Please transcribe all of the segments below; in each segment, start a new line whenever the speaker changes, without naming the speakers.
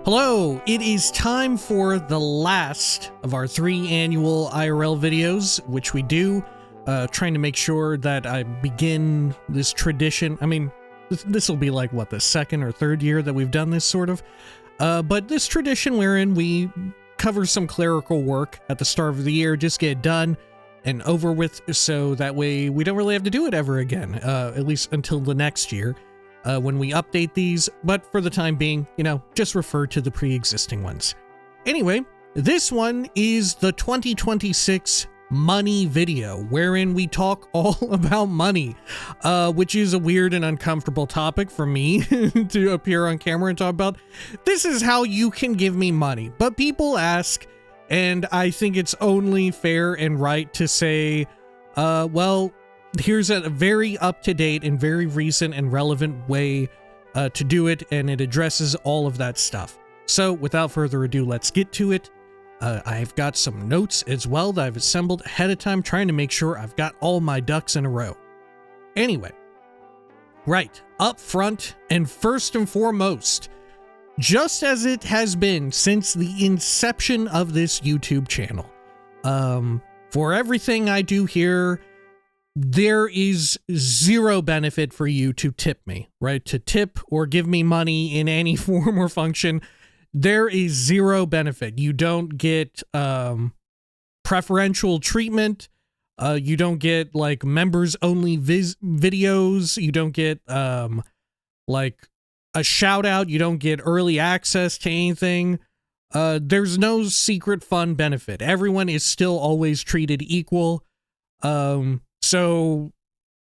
Hello, it is time for the last of our 3 annual IRL videos, which we do, trying to make sure that I begin this tradition. I mean, this will be like, what, the 2nd or 3rd year that we've done this, sort of? But this tradition wherein we cover some clerical work at the start of the year, just get it done and over with, so that way we don't really have to do it ever again, at least until the next year. When we update these, but for the time being, just refer to the pre-existing ones. Anyway, this one is the 2026 money video, wherein we talk all about money, which is a weird and uncomfortable topic for me to appear on camera and talk about. This is how you can give me money. But people ask, and I think it's only fair and right to say, well, here's a very up-to-date and very recent and relevant way to do it, and it addresses all of that stuff. So without further ado, let's get to it. I've got some notes as well that I've assembled ahead of time, trying to make sure I've got all my ducks in a row. Anyway, right, up front and first and foremost, just as it has been since the inception of this YouTube channel, for everything I do here, there is zero benefit for you to tip me, right? To tip or give me money in any form or function, there is zero benefit. You don't get preferential treatment. You don't get like members only videos. You don't get like a shout out. You don't get early access to anything. There's no secret fun benefit. Everyone is still always treated equal. So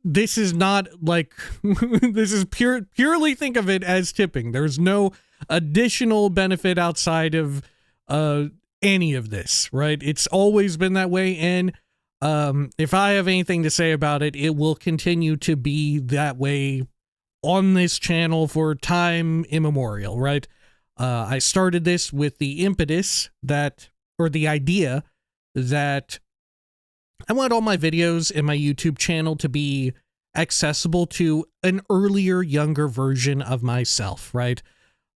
this is not like, this is purely think of it as tipping. There's no additional benefit outside of any of this, right? It's always been that way. And if I have anything to say about it, it will continue to be that way on this channel for time immemorial, right? I started this with the impetus that, or the idea that I want all my videos in my YouTube channel to be accessible to an earlier, younger version of myself, right?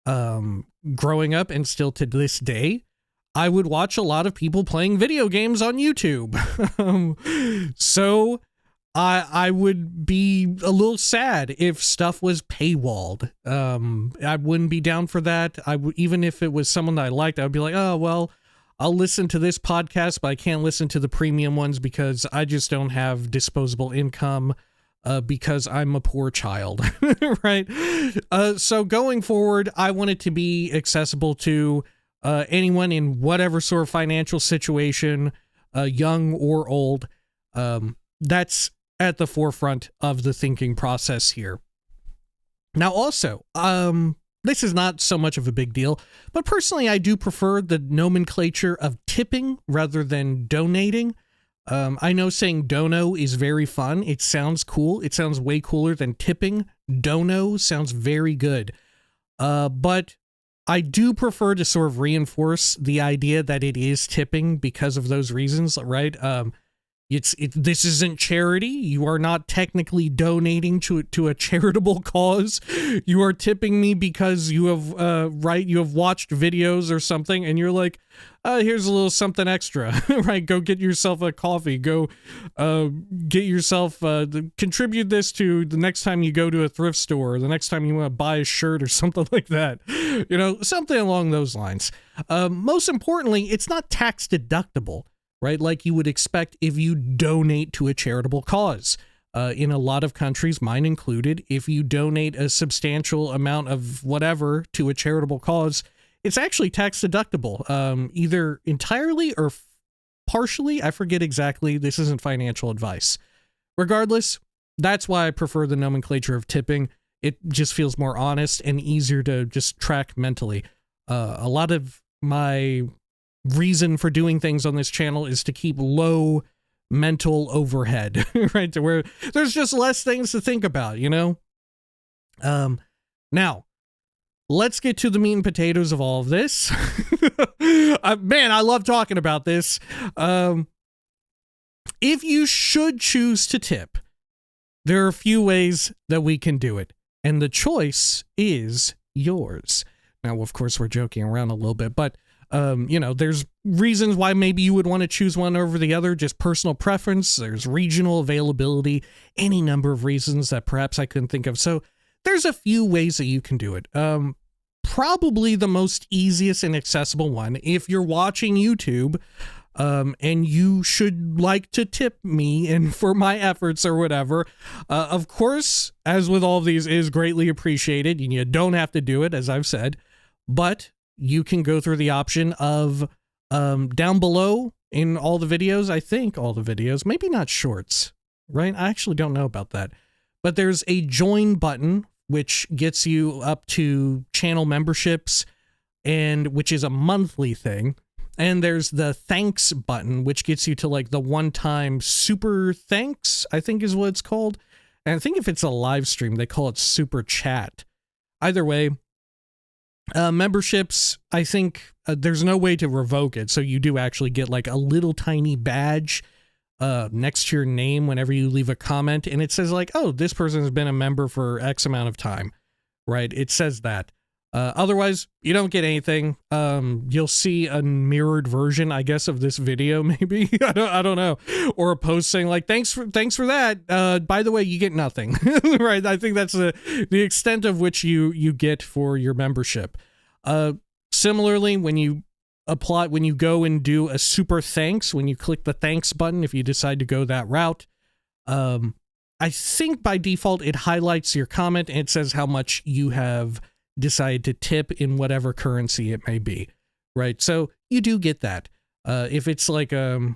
Growing up and still to this day, I would watch a lot of people playing video games on YouTube. So I would be a little sad if stuff was paywalled. I wouldn't be down for that. Even if it was someone that I liked, I would be like, oh, well, I'll listen to this podcast, but I can't listen to the premium ones because I just don't have disposable income because I'm a poor child, right? So going forward, I want it to be accessible to anyone in whatever sort of financial situation, young or old. That's at the forefront of the thinking process here. Now also, this is not so much of a big deal, but personally, I do prefer the nomenclature of tipping rather than donating. I know saying dono is very fun. It sounds cool. It sounds way cooler than tipping. Dono sounds very good. But I do prefer to sort of reinforce the idea that it is tipping because of those reasons, right? This isn't charity. You are not technically donating to a charitable cause. You are tipping me because you have you have watched videos or something, and you're like, here's a little something extra, right? Go get yourself a coffee. Go get yourself contribute this to the next time you go to a thrift store, or the next time you want to buy a shirt or something like that. Something along those lines. Most importantly, it's not tax deductible, right? Like you would expect if you donate to a charitable cause. In a lot of countries, mine included, if you donate a substantial amount of whatever to a charitable cause, it's actually tax deductible, either entirely or partially. I forget exactly. This isn't financial advice. Regardless, that's why I prefer the nomenclature of tipping. It just feels more honest and easier to just track mentally. A lot of my reason for doing things on this channel is to keep low mental overhead, right? To where there's just less things to think about, Now, let's get to the meat and potatoes of all of this. Man, I love talking about this. If you should choose to tip, there are a few ways that we can do it, and the choice is yours. Now, of course, we're joking around a little bit, but you know, there's reasons why maybe you would want to choose one over the other, just personal preference. There's regional availability, any number of reasons that perhaps I couldn't think of. So there's a few ways that you can do it. Probably the most easiest and accessible one, if you're watching YouTube, and you should like to tip me and for my efforts or whatever, of course, as with all of these, is greatly appreciated, and you don't have to do it, as I've said, but you can go through the option of down below in all the videos, I think all the videos, maybe not shorts, right? I actually don't know about that, but there's a join button, which gets you up to channel memberships, and which is a monthly thing. And there's the thanks button, which gets you to like the one-time super thanks, I think is what it's called. And I think if it's a live stream, they call it super chat. Either way, memberships, I think there's no way to revoke it. So you do actually get like a little tiny badge next to your name whenever you leave a comment. And it says like, oh, this person has been a member for X amount of time, right? It says that. Otherwise, you don't get anything. You'll see a mirrored version, I guess, of this video, maybe. I don't know. Or a post saying like, thanks for that. By the way, you get nothing. Right? I think that's the extent of which you get for your membership. Similarly, when you go and do a super thanks, when you click the thanks button, if you decide to go that route, I think by default it highlights your comment and it says how much you have decide to tip in whatever currency it may be, right? So you do get that. If it's like if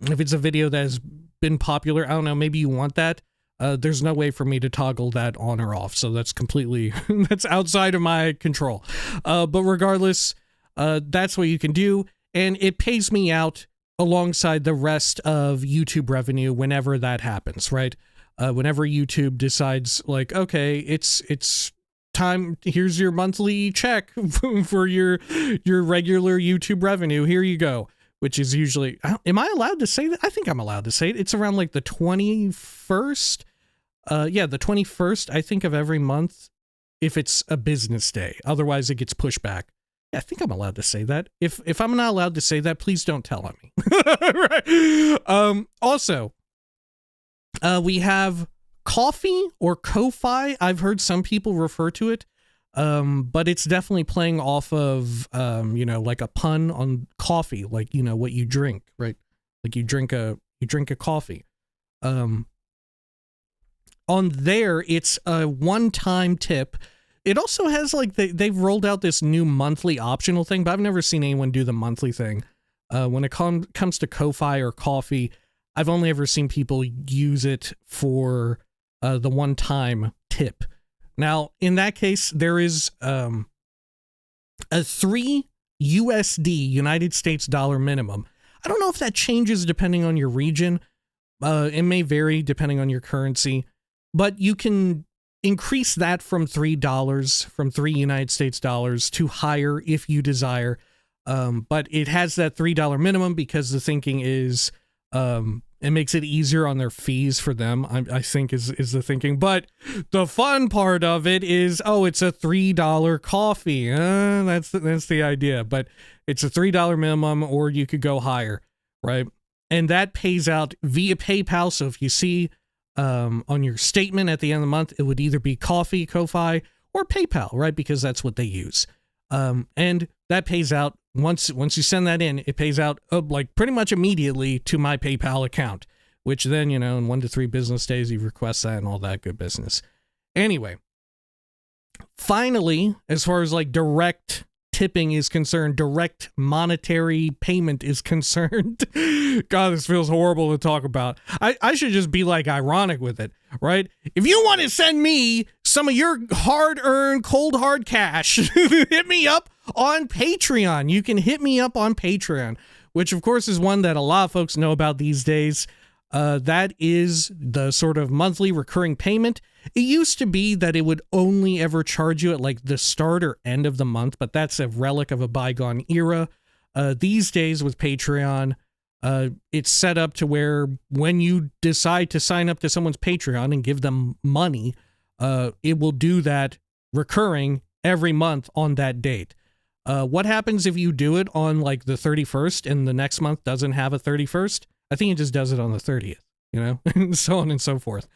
it's a video that has been popular, I don't know, maybe you want that. There's no way for me to toggle that on or off, so that's completely that's outside of my control. But regardless, that's what you can do, and it pays me out alongside the rest of YouTube revenue whenever that happens, right? Whenever YouTube decides like, okay, it's time, here's your monthly check for your regular YouTube revenue, here you go, which is usually, am I allowed to say that? I think I'm allowed to say it. It's around like the 21st, yeah, the 21st, I think, of every month, if it's a business day. Otherwise it gets pushed back. Yeah, I think I'm allowed to say that. If I'm not allowed to say that, please don't tell on me. Right. Also, we have Ko-fi or Ko-fi. I've heard some people refer to it, but it's definitely playing off of, you know, like a pun on coffee, like, you know, what you drink, right? Like you drink a coffee. On there, it's a one-time tip. It also has like, they've rolled out this new monthly optional thing, but I've never seen anyone do the monthly thing. When it comes to Ko-fi or coffee, I've only ever seen people use it for the one-time tip. Now, in that case, there is a 3 USD, United States dollar minimum. I don't know if that changes depending on your region. It may vary depending on your currency, but you can increase that from $3, from 3 United States dollars to higher if you desire. But it has that $3 minimum because the thinking is, it makes it easier on their fees for them, I think is the thinking. But the fun part of it is, oh, it's a $3 coffee. That's the idea. But it's a $3 minimum, or you could go higher, right? And that pays out via PayPal. So if you see on your statement at the end of the month, it would either be Ko-fi, or PayPal, right? Because that's what they use. And that pays out once you send that in, it pays out like pretty much immediately to my PayPal account, which then, you know, in 1 to 3 business days, you request that and all that good business. Anyway, finally, as far as like direct tipping is concerned, direct monetary payment is concerned. God, this feels horrible to talk about. I should just be like ironic with it, right? If you want to send me some of your hard-earned, cold hard cash, hit me up on Patreon. You can hit me up on Patreon, which of course is one that a lot of folks know about these days. That is the sort of monthly recurring payment. It used to be that it would only ever charge you at like the start or end of the month, but that's a relic of a bygone era. These days with Patreon, it's set up to where when you decide to sign up to someone's Patreon and give them money, it will do that recurring every month on that date. What happens if you do it on like the 31st and the next month doesn't have a 31st? I think it just does it on the 30th, you know, and so on and so forth.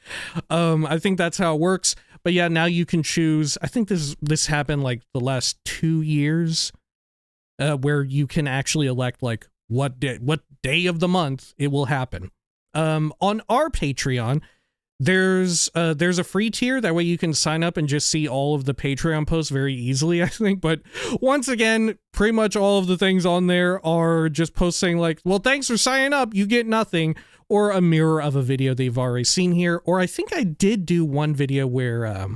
I think that's how it works. But yeah, now you can choose. I think this happened like the last 2 years, where you can actually elect like what day of the month it will happen. On our Patreon, there's a free tier. That way you can sign up and just see all of the Patreon posts very easily, I think. But once again, pretty much all of the things on there are just posts saying like, well, thanks for signing up, you get nothing, or a mirror of a video they've already seen here. Or I think I did do one video where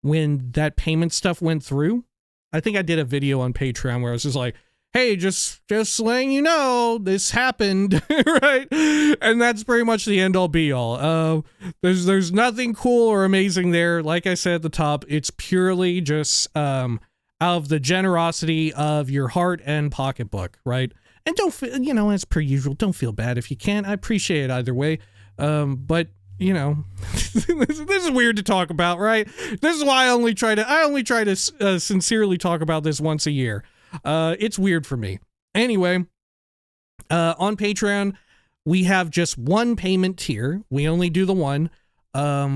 when that payment stuff went through, I think I did a video on Patreon where I was just like, hey, just letting you know this happened, right? And that's pretty much the end all be all. There's nothing cool or amazing there. Like I said at the top, it's purely just out of the generosity of your heart and pocketbook, right? And don't feel, you know, as per usual, don't feel bad if you can't. I appreciate it either way. But you know, this is weird to talk about, right? This is why I only try to sincerely talk about this once a year. It's weird for me. Anyway, on Patreon, we have just one payment tier. We only do the one,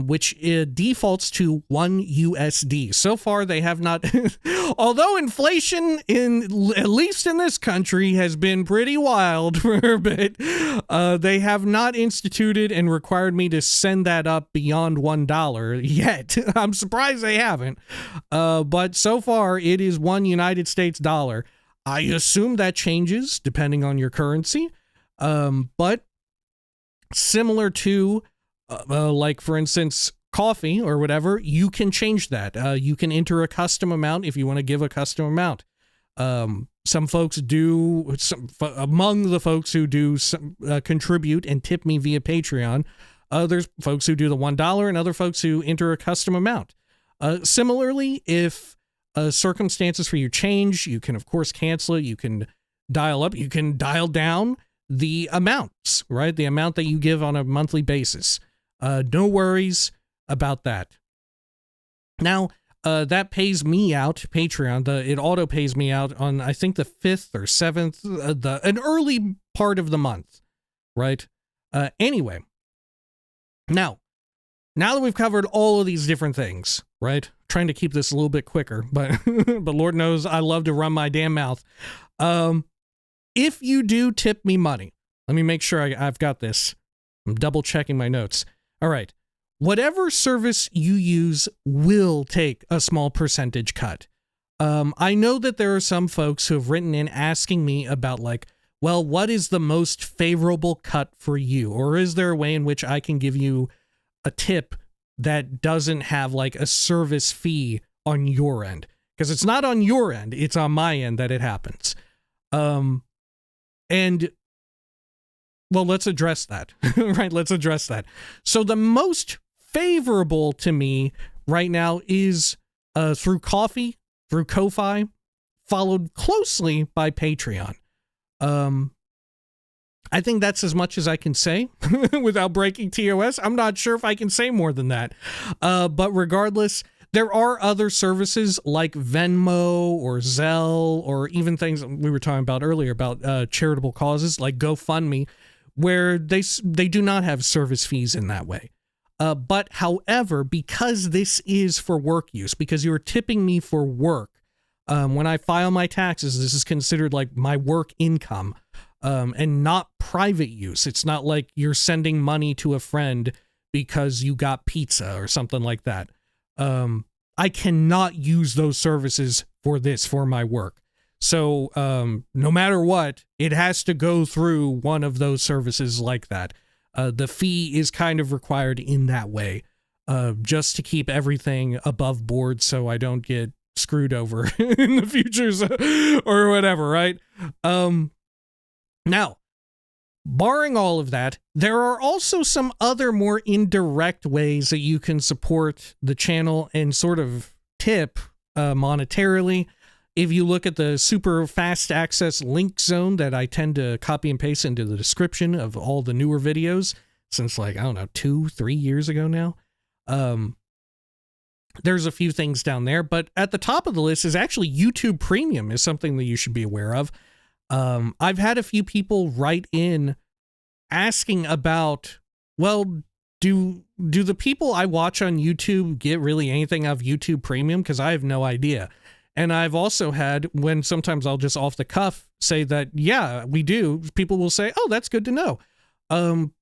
which defaults to $1 So far, they have not, although inflation at least in this country has been pretty wild for a bit, they have not instituted and required me to send that up beyond $1 yet. I'm surprised they haven't. But so far it is $1. I assume that changes depending on your currency. But similar to like, for instance, coffee or whatever, you can change that. You can enter a custom amount if you want to give a custom amount. Some folks do, among the folks who do contribute and tip me via Patreon, there's folks who do the $1 and other folks who enter a custom amount. Similarly, if circumstances for you change, you can, of course, cancel it. You can dial up, you can dial down the amounts, right? The amount that you give on a monthly basis. No worries about that. Now, that pays me out, Patreon, it auto pays me out on, I think, the 5th or 7th, an early part of the month, right? Anyway, now that we've covered all of these different things, right? Trying to keep this a little bit quicker, but but Lord knows I love to run my damn mouth. If you do tip me money, let me make sure I've got this. I'm double checking my notes. All right. Whatever service you use will take a small percentage cut. I know that there are some folks who have written in asking me about like, well, what is the most favorable cut for you? Or is there a way in which I can give you a tip that doesn't have like a service fee on your end? Because it's not on your end, it's on my end that it happens. And well, let's address that, right? Let's address that. So the most favorable to me right now is through Ko-fi, followed closely by Patreon. I think that's as much as I can say without breaking TOS. I'm not sure if I can say more than that. But regardless, there are other services like Venmo or Zelle, or even things we were talking about earlier about charitable causes like GoFundMe, where they do not have service fees in that way. But however, because this is for work use, because you're tipping me for work, when I file my taxes, this is considered like my work income, and not private use. It's not like you're sending money to a friend because you got pizza or something like that. I cannot use those services for my work. So no matter what, it has to go through one of those services like that. The fee is kind of required in that way, just to keep everything above board so I don't get screwed over in the futures or whatever, right? Now, barring all of that, there are also some other more indirect ways that you can support the channel and sort of tip monetarily. If you look at the super fast access link zone that I tend to copy and paste into the description of all the newer videos since, like, I don't know, 2-3 years ago now, there's a few things down there, but at the top of the list is actually YouTube Premium is something that you should be aware of. I've had a few people write in asking about, well, do the people I watch on YouTube get really anything out of YouTube Premium? Because I have no idea. And I've also had, when sometimes I'll just off the cuff say that, yeah, we do, people will say, oh, that's good to know.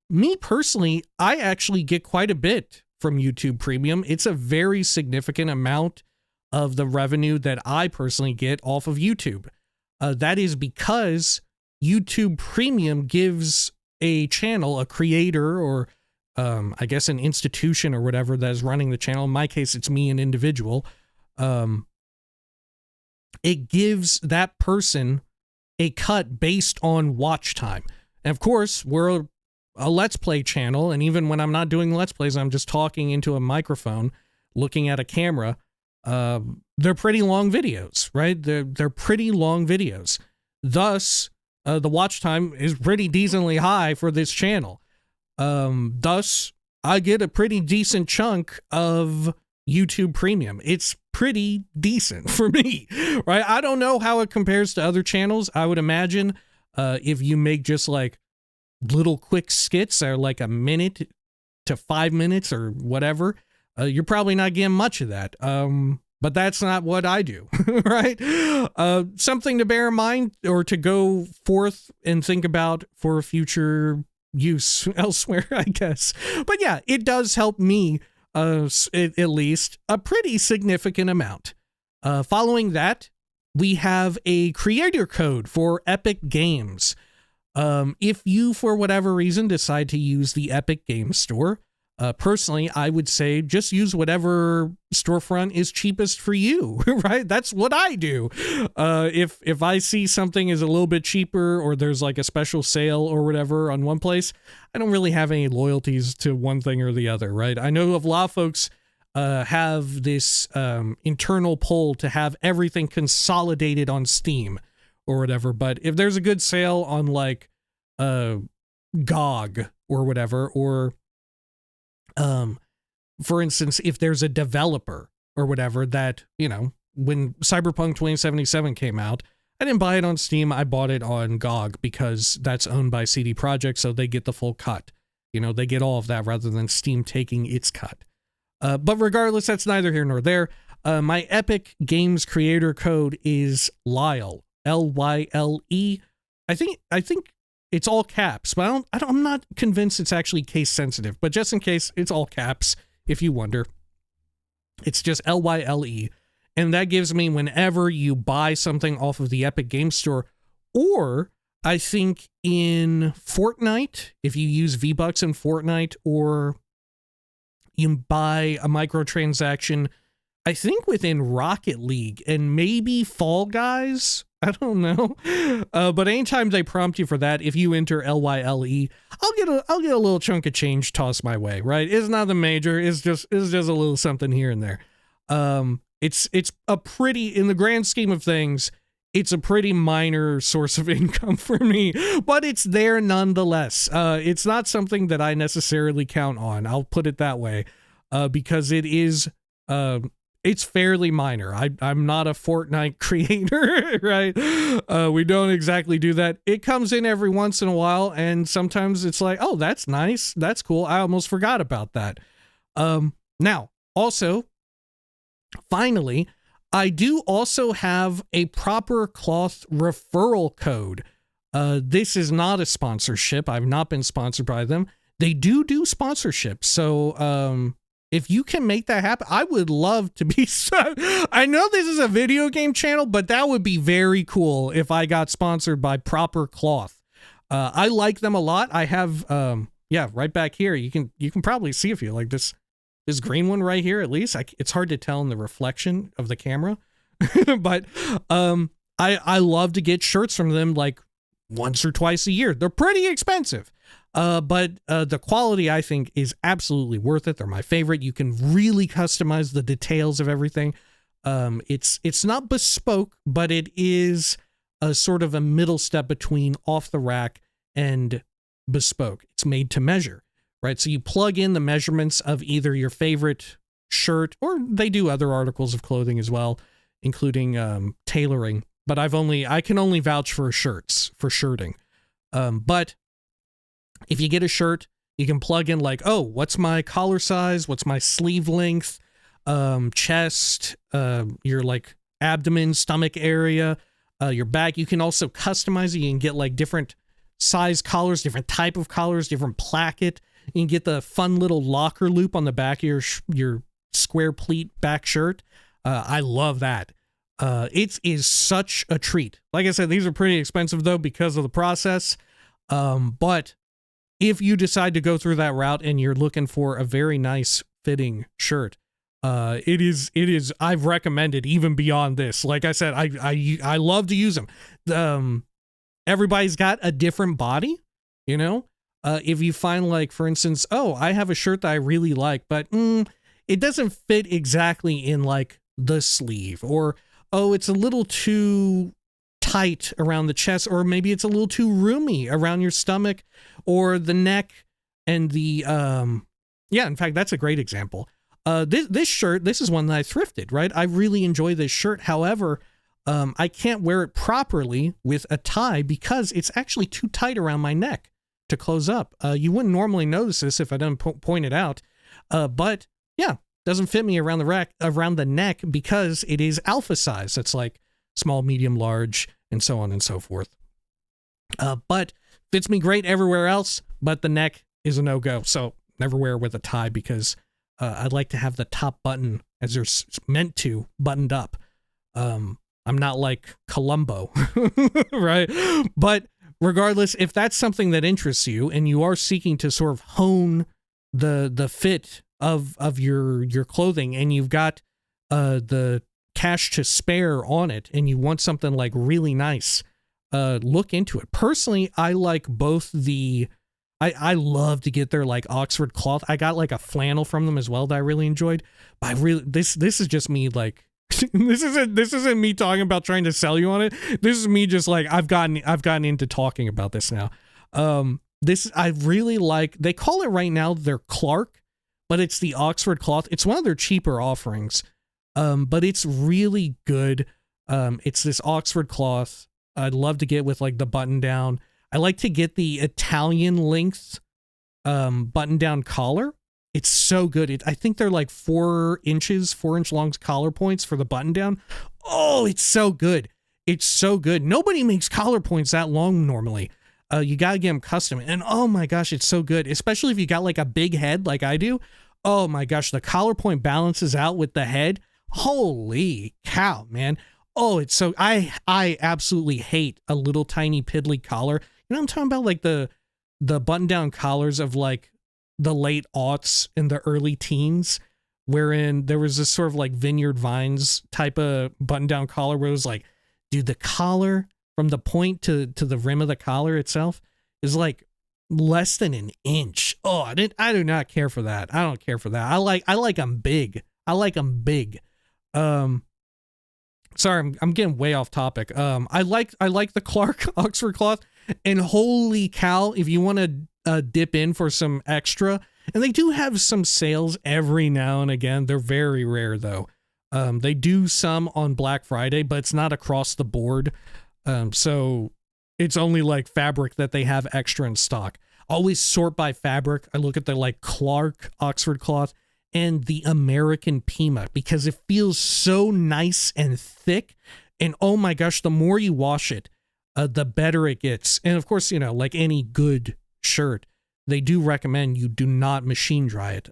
Me personally, I actually get quite a bit from YouTube Premium. It's a very significant amount of the revenue that I personally get off of YouTube. That is because YouTube Premium gives a channel, a creator, or I guess an institution or whatever that is running the channel. In my case, it's me, an individual. It gives that person a cut based on watch time. And of course, we're a Let's Play channel, and even when I'm not doing Let's Plays, I'm just talking into a microphone, looking at a camera. They're pretty long videos, right? They're pretty long videos. Thus, the watch time is pretty decently high for this channel. Thus, I get a pretty decent chunk of YouTube Premium. It's pretty decent for me, right? I don't know how it compares to other channels. I would imagine if you make just like little quick skits that are like a minute to 5 minutes or whatever, you're probably not getting much of that. But that's not what I do, right? Something to bear in mind or to go forth and think about for future use elsewhere, I guess. But yeah, it does help me at least a pretty significant amount. Following that, we have a creator code for Epic Games. If you, for whatever reason, decide to use the Epic Games Store, personally, I would say just use whatever storefront is cheapest for you, right? That's what I do. If I see something is a little bit cheaper or there's like a special sale or whatever on one place, I don't really have any loyalties to one thing or the other, right? I know a lot of folks have this internal pull to have everything consolidated on Steam or whatever, but if there's a good sale on like GOG or whatever, or for instance, if there's a developer or whatever that, you know, when Cyberpunk 2077 came out, I didn't buy it on Steam. I bought it on GOG because that's owned by CD Projekt, so they get the full cut. You know, they get all of that rather than Steam taking its cut. But regardless, that's neither here nor there. My Epic Games creator code is Lyle, Lyle. I think it's all caps, but I'm not convinced it's actually case sensitive, but just in case, it's all caps, if you wonder. It's just Lyle. And that gives me whenever you buy something off of the Epic Games Store, or I think in Fortnite, if you use V-Bucks in Fortnite, or you buy a microtransaction, I think within Rocket League and maybe Fall Guys, I don't know. But anytime they prompt you for that, if you enter Lyle, I'll get a little chunk of change tossed my way, right? It's not the major, it's just a little something here and there. It's a pretty, in the grand scheme of things, it's a pretty minor source of income for me, but it's there nonetheless. It's not something that I necessarily count on. I'll put it that way, because it is, it's fairly minor. I'm not a Fortnite creator, right? We don't exactly do that. It comes in every once in a while, and sometimes it's like, oh, that's nice. That's cool. I almost forgot about that. Now, also, finally, I do also have a Proper Cloth referral code. This is not a sponsorship. I've not been sponsored by them. They do sponsorships. So, if you can make that happen, I would love to be. I know this is a video game channel, but that would be very cool if I got sponsored by Proper Cloth. I like them a lot. I have, yeah, right back here. You can probably see if you like this green one right here. At least it's hard to tell in the reflection of the camera, but I love to get shirts from them like once or twice a year. They're pretty expensive. But the quality, I think, is absolutely worth it. They're my favorite. You can really customize the details of everything. It's not bespoke, but it is a sort of a middle step between off the rack and bespoke. It's made to measure, right? So you plug in the measurements of either your favorite shirt, or they do other articles of clothing as well, including tailoring. But I can only vouch for shirts, for shirting. But if you get a shirt, you can plug in like, oh, what's my collar size? What's my sleeve length? Chest, your like abdomen, stomach area, your back. You can also customize it. You can get like different size collars, different type of collars, different placket. You can get the fun little locker loop on the back of your square pleat back shirt. I love that. It is such a treat. Like I said, these are pretty expensive though because of the process. But if you decide to go through that route and you're looking for a very nice fitting shirt, it is, I've recommended even beyond this. Like I said, I love to use them. Everybody's got a different body, you know? If you find like, for instance, oh, I have a shirt that I really like, but it doesn't fit exactly in like the sleeve, or, oh, it's a little too tight around the chest, or maybe it's a little too roomy around your stomach or the neck and the, yeah, in fact, that's a great example. This shirt, this is one that I thrifted, right? I really enjoy this shirt. However, I can't wear it properly with a tie because it's actually too tight around my neck to close up. You wouldn't normally notice this if I didn't point it out. But yeah, doesn't fit me around the neck because it is alpha size. It's like small, medium, large, and so on and so forth. But fits me great everywhere else, but the neck is a no-go. So never wear it with a tie because I'd like to have the top button, as they're meant to, buttoned up. I'm not like Columbo, right? But regardless, if that's something that interests you and you are seeking to sort of hone the fit of your clothing, and you've got the cash to spare on it, and you want something like really nice, look into it. Personally, I like both the I love to get their like Oxford cloth. I got like a flannel from them as well that I really enjoyed. But this is just me like this isn't me talking about trying to sell you on it. This is me just like I've gotten into talking about this now. This I really like. They call it right now their Clark, but it's the Oxford cloth. It's one of their cheaper offerings. But it's really good. It's this Oxford cloth. I'd love to get with like the button down. I like to get the Italian length button down collar. It's so good. I think they're like 4 inch long collar points for the button down. Oh, it's so good. It's so good. Nobody makes collar points that long normally. You gotta get them custom. And oh my gosh, it's so good. Especially if you got like a big head like I do. Oh my gosh, the collar point balances out with the head. Holy cow, man. Oh, it's so, I absolutely hate a little tiny piddly collar. You know what I'm talking about? Like the button down collars of like the late aughts and the early teens, wherein there was this sort of like Vineyard Vines type of button down collar where it was like, dude, the collar from the point to the rim of the collar itself is like less than an inch. Oh, I do not care for that. I don't care for that. I like them big. I like them big. Sorry, I'm getting way off topic. I like the Clark Oxford cloth, and holy cow, if you want to dip in for some extra, and they do have some sales every now and again. They're very rare though. They do some on Black Friday, but it's not across the board. So it's only like fabric that they have extra in stock. Always sort by fabric. I look at the like Clark Oxford cloth and the American Pima because it feels so nice and thick. And oh my gosh, the more you wash it, the better it gets. And of course, you know, like any good shirt, they do recommend you do not machine dry it.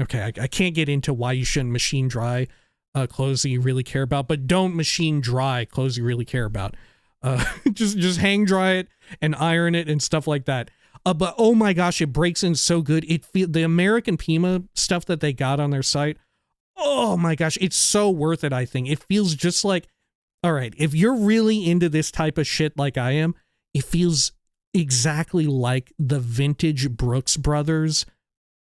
Okay, I can't get into why you shouldn't machine dry clothes that you really care about, but don't machine dry clothes you really care about. Just hang dry it and iron it and stuff like that. But oh my gosh, it breaks in so good. The American Pima stuff that they got on their site. Oh my gosh, it's so worth it. I think it feels just like, all right, if you're really into this type of shit like I am, it feels exactly like the vintage Brooks Brothers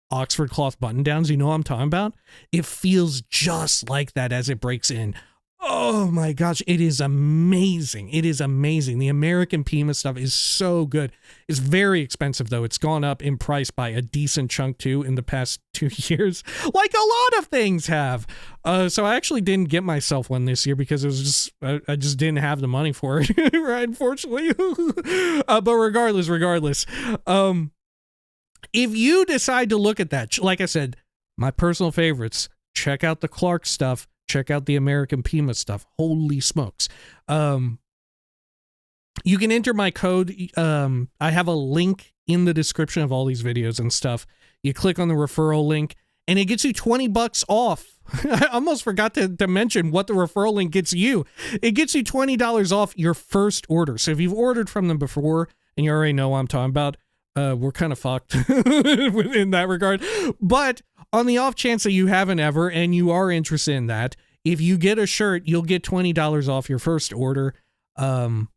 Oxford cloth button downs. You know what I'm talking about? It feels just like that as it breaks in. Oh my gosh, it is amazing. It is amazing. The American Pima stuff is so good. It's very expensive though. It's gone up in price by a decent chunk too in the past 2 years, like a lot of things have. So I actually didn't get myself one this year because it was just I just didn't have the money for it, right? Unfortunately. But regardless, if you decide to look at that, like I said, my personal favorites, check out the Clark stuff. Check out the American Pima stuff. Holy smokes. You can enter my code. I have a link in the description of all these videos and stuff. You click on the referral link and it gets you $20 off. I almost forgot to mention what the referral link gets you. It gets you $20 off your first order. So if you've ordered from them before and you already know what I'm talking about, we're kind of fucked in that regard. But on the off chance that you haven't ever and you are interested in that, if you get a shirt, you'll get $20 off your first order. And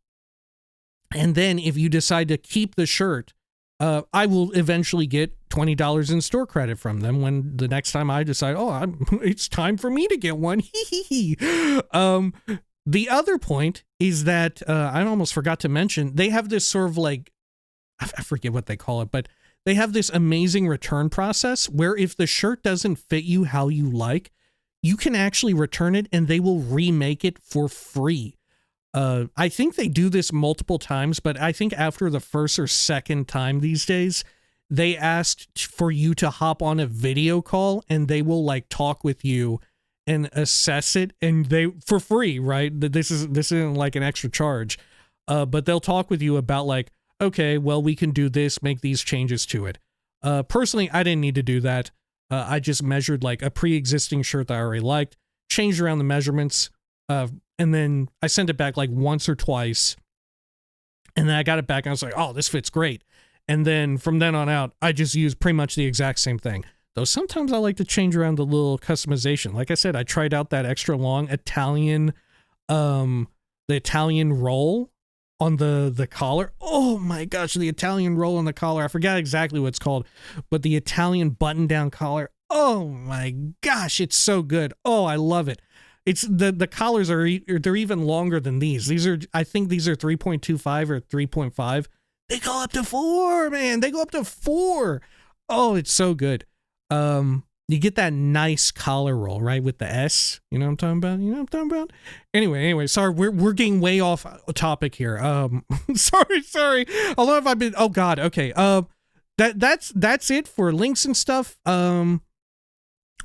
then if you decide to keep the shirt, I will eventually get $20 in store credit from them when the next time I decide, it's time for me to get one. The other point is that I almost forgot to mention, they have this sort of like, I forget what they call it, but they have this amazing return process where if the shirt doesn't fit you how you like, you can actually return it and they will remake it for free. I think they do this multiple times, but I think after the first or second time these days, they asked for you to hop on a video call and they will like talk with you and assess it and they for free, right? This isn't like an extra charge. But they'll talk with you about like, okay, well, we can do this, make these changes to it. Personally, I didn't need to do that. I just measured like a pre-existing shirt that I already liked, changed around the measurements, and then I sent it back like once or twice. And then I got it back and I was like, oh, this fits great. And then from then on out, I just used pretty much the exact same thing. Though sometimes I like to change around the little customization. Like I said, I tried out that extra long Italian, the Italian roll on the collar. Oh my gosh, the Italian roll on the collar. I forgot exactly what it's called, but the Italian button-down collar. Oh my gosh, it's so good. Oh, I love it. It's the collars they're even longer than these. I think these are 3.25 or 3.5. They go up to 4, man. They go up to 4. Oh, it's so good. You get that nice collar roll, right, with the S. You know what I'm talking about? Anyway, sorry, we're getting way off topic here. Sorry. I don't know if I've been. Oh God. Okay. That's it for links and stuff.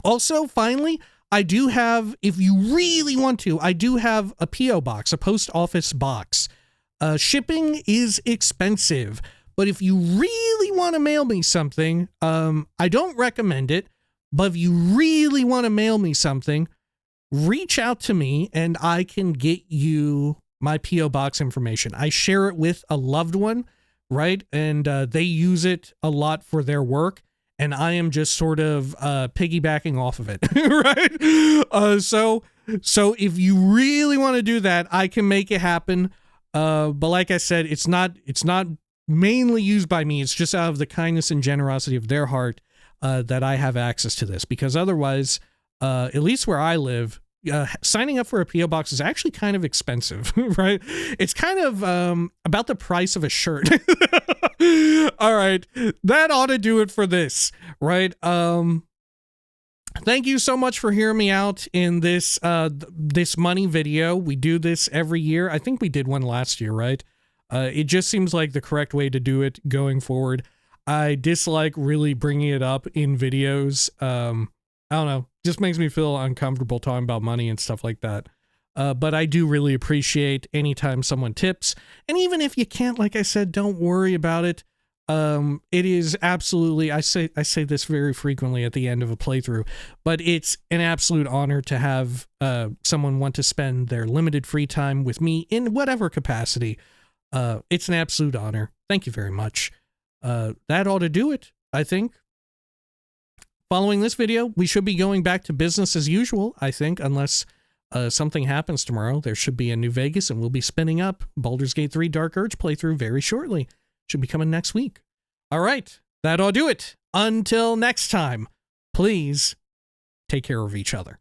Also, finally, I do have, if you really want to, I do have a P.O. box, a post office box. Shipping is expensive, but if you really want to mail me something, I don't recommend it, but if you really want to mail me something, reach out to me and I can get you my P.O. box information. I share it with a loved one, right? And they use it a lot for their work. And I am just sort of piggybacking off of it, right? So if you really want to do that, I can make it happen. But like I said, it's not mainly used by me. It's just out of the kindness and generosity of their heart that I have access to this. Because otherwise, at least where I live, signing up for a P.O. box is actually kind of expensive, right? It's kind of about the price of a shirt. All right, that ought to do it for this, right? Thank you so much for hearing me out in this this money video. We do this every year. I think we did one last year, right? It just seems like the correct way to do it going forward. I dislike really bringing it up in videos. I don't know, just makes me feel uncomfortable talking about money and stuff like that. But I do really appreciate anytime someone tips. And even if you can't, like I said, don't worry about it. It is absolutely, I say this very frequently at the end of a playthrough, but it's an absolute honor to have someone want to spend their limited free time with me in whatever capacity. It's an absolute honor. Thank you very much. That ought to do it, I think. Following this video, we should be going back to business as usual, I think, unless something happens tomorrow. There should be a New Vegas, and we'll be spinning up Baldur's Gate 3 Dark Urge playthrough very shortly. Should be coming next week. All right, that ought to do it. Until next time, please take care of each other.